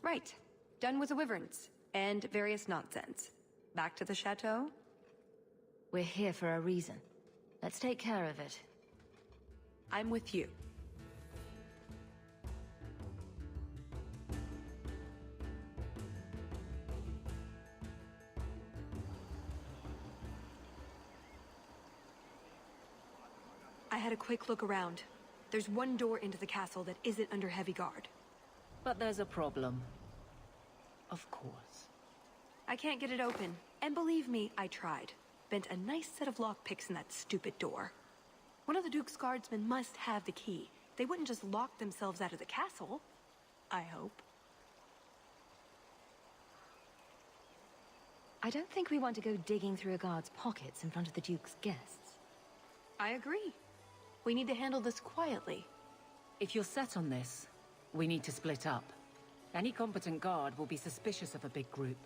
Right. Done with the wyverns. And various nonsense. Back to the chateau? We're here for a reason. Let's take care of it. I'm with you. I had a quick look around. There's one door into the castle that isn't under heavy guard. But there's a problem. Of course. I can't get it open. And believe me, I tried. Bent a nice set of lockpicks in that stupid door. One of the Duke's guardsmen must have the key. They wouldn't just lock themselves out of the castle. I hope. I don't think we want to go digging through a guard's pockets in front of the Duke's guests. I agree. We need to handle this quietly. If you're set on this, we need to split up. Any competent guard will be suspicious of a big group.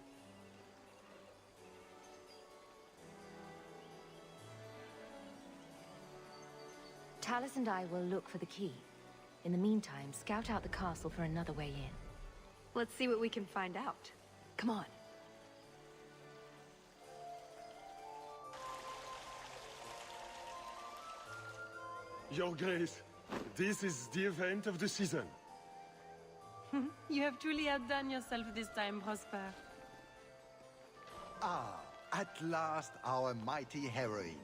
Talus and I will look for the key. In the meantime, scout out the castle for another way in. Let's see what we can find out. Come on. Your Grace, this is the event of the season. You have truly outdone yourself this time, Prosper. Ah, at last our mighty heroine.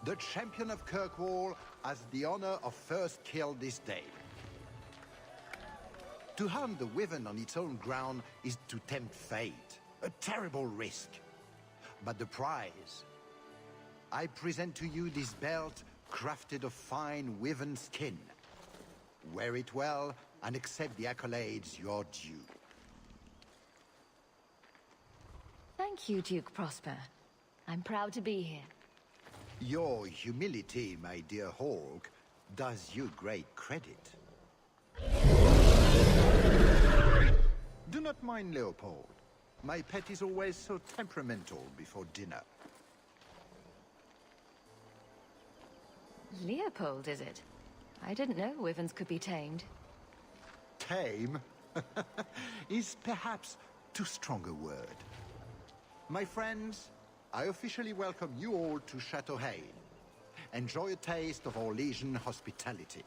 The champion of Kirkwall has the honor of first kill this day. To hunt the wyvern on its own ground is to tempt fate. A terrible risk. But the prize... I present to you this belt crafted of fine wyvern skin. Wear it well and accept the accolades you're due. Thank you, Duke Prosper. I'm proud to be here. Your humility, my dear Hawk, does you great credit. Do not mind Leopold. My pet is always so temperamental before dinner. Leopold, is it? I didn't know wyverns could be tamed. Tame is perhaps too strong a word. My friends, I officially welcome you all to Chateau Hain. Enjoy a taste of our Legion hospitality.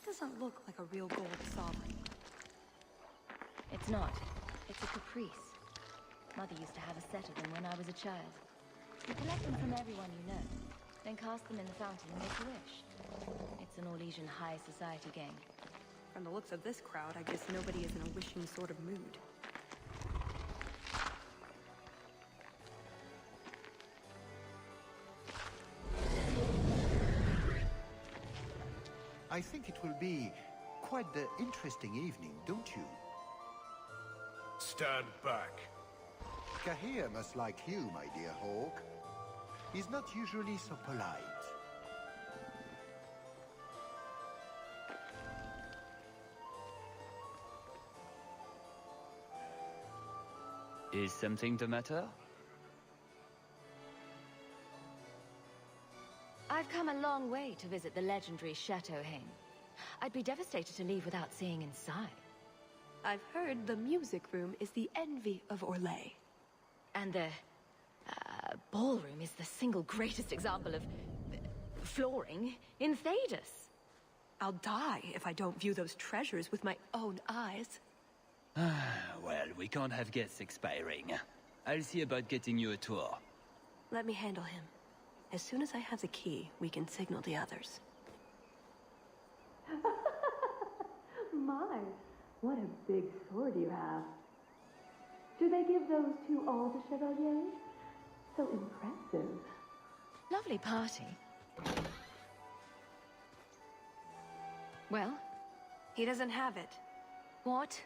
Doesn't look like a real gold sovereign. It's not. It's a Caprice. Mother used to have a set of them when I was a child. You collect them from everyone you know, then cast them in the fountain and make a wish. It's an Orlesian high society game. From the looks of this crowd, I guess nobody is in a wishing sort of mood. I think it will be quite the interesting evening, don't you? Stand back. Kahir must like you, my dear Hawk. He's not usually so polite. Is something the matter? I've come a long way to visit the legendary Chateau Hain. I'd be devastated to leave without seeing inside. I've heard the music room is the envy of Orlais. And the ballroom is the single greatest example of flooring in Thedas. I'll die if I don't view those treasures with my own eyes. Well, we can't have guests expiring. I'll see about getting you a tour. Let me handle him. As soon as I have the key, we can signal the others. my, what a big sword you have. Do they give those to all the chevaliers? So impressive. Lovely party. Well? He doesn't have it. What?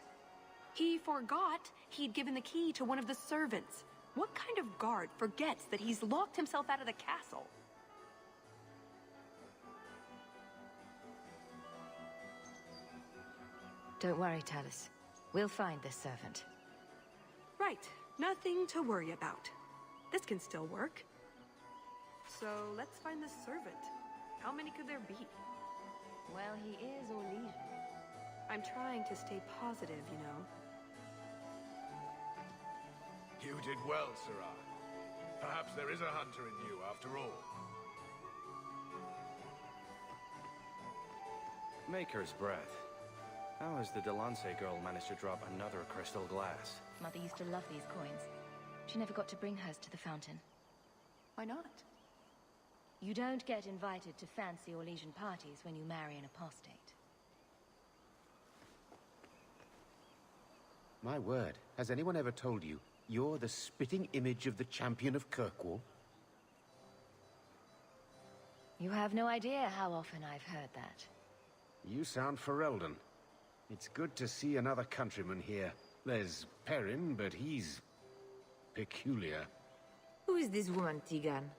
He forgot he'd given the key to one of the servants. What kind of guard forgets that he's locked himself out of the castle? Don't worry, Talus. We'll find this servant. Right. Nothing to worry about. This can still work. So let's find the servant. How many could there be? Well, he is Orlesian. I'm trying to stay positive, you know. You did well, Sirrah. Perhaps there is a hunter in you after all. Maker's breath. How has the Delance girl managed to drop another crystal glass? Mother used to love these coins. She never got to bring hers to the fountain. Why not? You don't get invited to fancy Orlesian parties when you marry an apostate. My word, has anyone ever told you you're the spitting image of the champion of Kirkwall? You have no idea how often I've heard that. You sound Ferelden. It's good to see another countryman here. There's Perrin, but he's peculiar. Who is this woman, Tegan?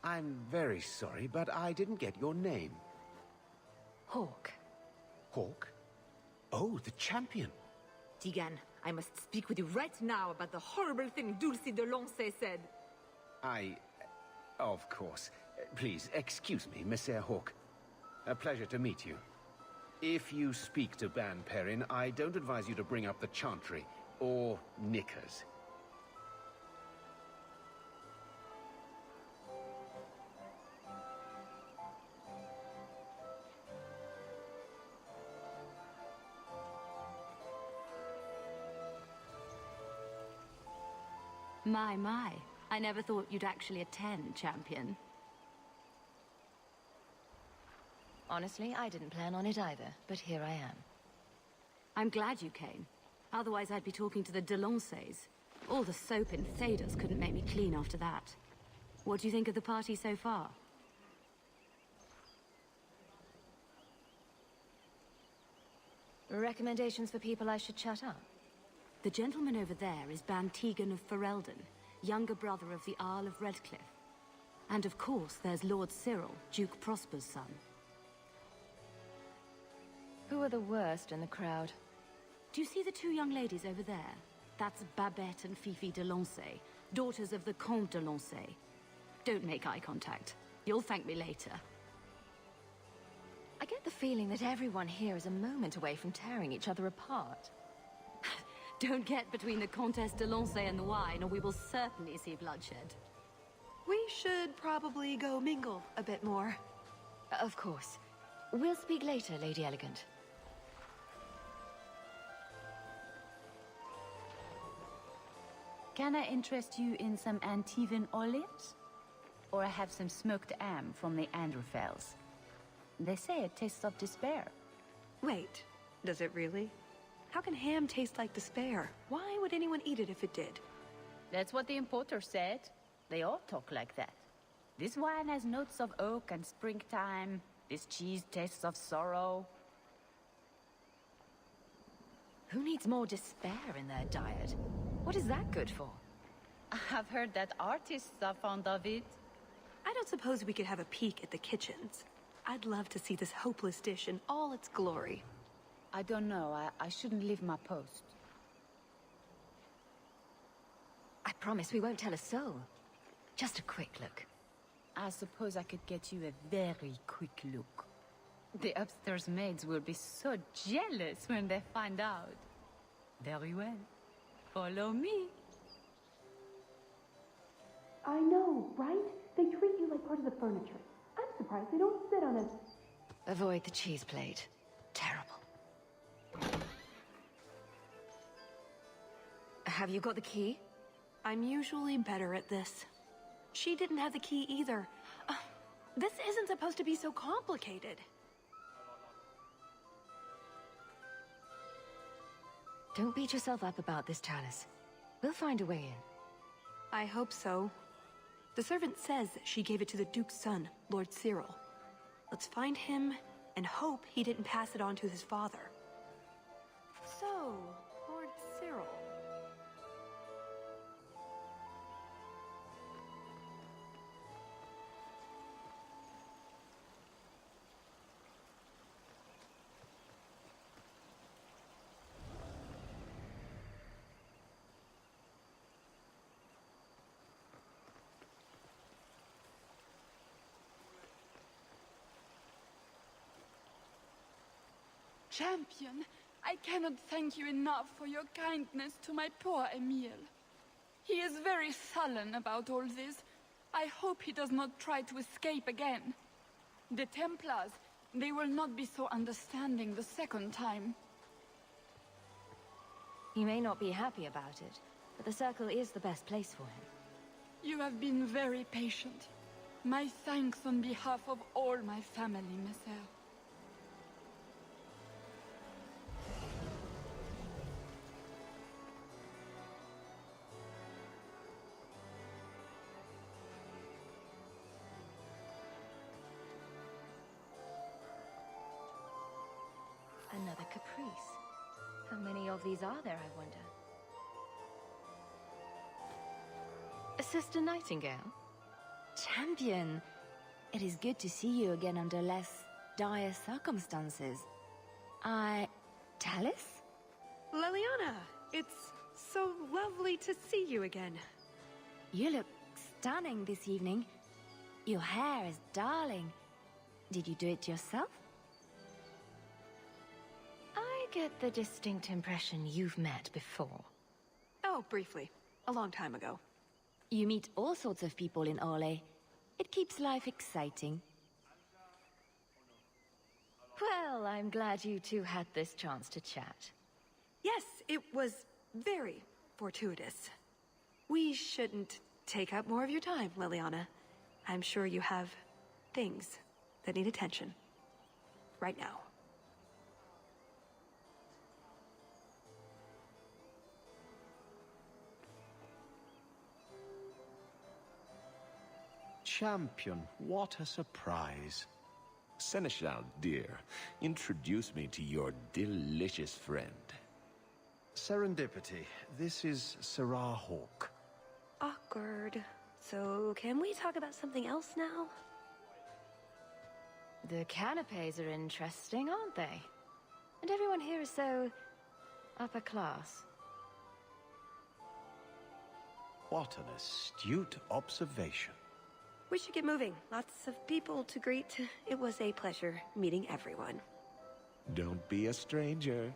I'm very sorry, but I didn't get your name. Hawk. Hawk? Oh, the champion. Tegan, I must speak with you right now about the horrible thing Dulcie de Lancey said. Of course. Please, excuse me, Monsieur Hawk. A pleasure to meet you. If you speak to Ban Perrin, I don't advise you to bring up the Chantry, or knickers. My. I never thought you'd actually attend, champion. Honestly, I didn't plan on it either, but here I am. I'm glad you came. Otherwise, I'd be talking to the Delanceys. All the soap in Thedas couldn't make me clean after that. What do you think of the party so far? Recommendations for people I should shut up? The gentleman over there is Ban Tegan of Ferelden, younger brother of the Earl of Redcliffe. And of course, there's Lord Cyril, Duke Prosper's son. Who are the worst in the crowd? Do you see the two young ladies over there? That's Babette and Fifi de Lancey, daughters of the Comte de Lancey. Don't make eye contact. You'll thank me later. I get the feeling that everyone here is a moment away from tearing each other apart. Don't get between the Comtesse de Lancey and the wine, or we will certainly see bloodshed. We should probably go mingle a bit more. Of course. We'll speak later, Lady Elegant. Can I interest you in some Antivan olives? Or I have some smoked ham from the Androfels. They say it tastes of despair. Wait, does it really? How can ham taste like despair? Why would anyone eat it if it did? That's what the importer said. They all talk like that. This wine has notes of oak and springtime. This cheese tastes of sorrow. Who needs more despair in their diet? What is that good for? I've heard that artists are fond of it. I don't suppose we could have a peek at the kitchens. I'd love to see this hopeless dish in all its glory. I don't know. I shouldn't leave my post. I promise we won't tell a soul. Just a quick look. I suppose I could get you a very quick look. The upstairs maids will be so jealous when they find out. Very well. Follow me. I know, right? They treat you like part of the furniture. I'm surprised they don't sit on it. Avoid the cheese plate. Terrible. Have you got the key? I'm usually better at this. She didn't have the key either. This isn't supposed to be so complicated. Don't beat yourself up about this, Chalice. We'll find a way in. I hope so. The servant says she gave it to the Duke's son, Lord Cyril. Let's find him and hope he didn't pass it on to his father. So, Lord Cyril. Champion, I cannot thank you enough for your kindness to my poor Emile. He is very sullen about all this. I hope he does not try to escape again. The Templars, they will not be so understanding the second time. He may not be happy about it, but the Circle is the best place for him. You have been very patient. My thanks on behalf of all my family, Messer. Another Caprice. How many of these are there, I wonder? Sister Nightingale? Champion, it is good to see you again under less dire circumstances. Tallis? Leliana, it's so lovely to see you again. You look stunning this evening. Your hair is darling. Did you do it yourself? I get the distinct impression you've met before. Oh, briefly. A long time ago. You meet all sorts of people in Orlais. It keeps life exciting. Well, I'm glad you two had this chance to chat. Yes, it was very fortuitous. We shouldn't take up more of your time, Leliana. I'm sure you have things that need attention. Right now. Champion, what a surprise. Seneschal, dear, introduce me to your delicious friend. Serendipity. This is Sarah Hawke. Awkward. So, can we talk about something else now? The canapes are interesting, aren't they? And everyone here is so upper class. What an astute observation. We should get moving. Lots of people to greet. It was a pleasure meeting everyone. Don't be a stranger.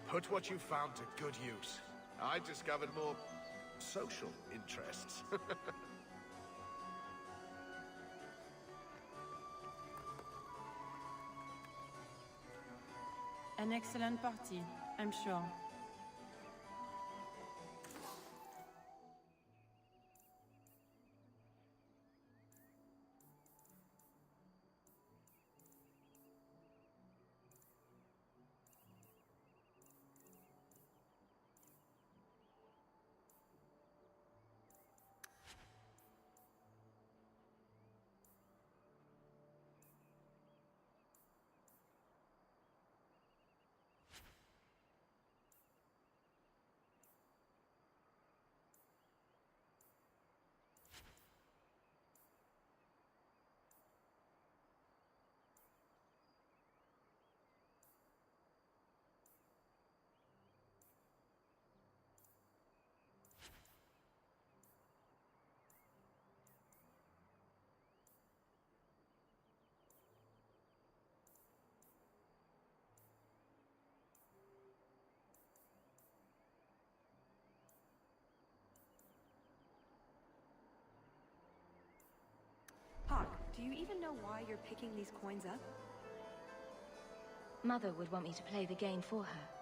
Put what you found to good use. I discovered more social interests. An excellent party, I'm sure. Do you even know why you're picking these coins up? Mother would want me to play the game for her.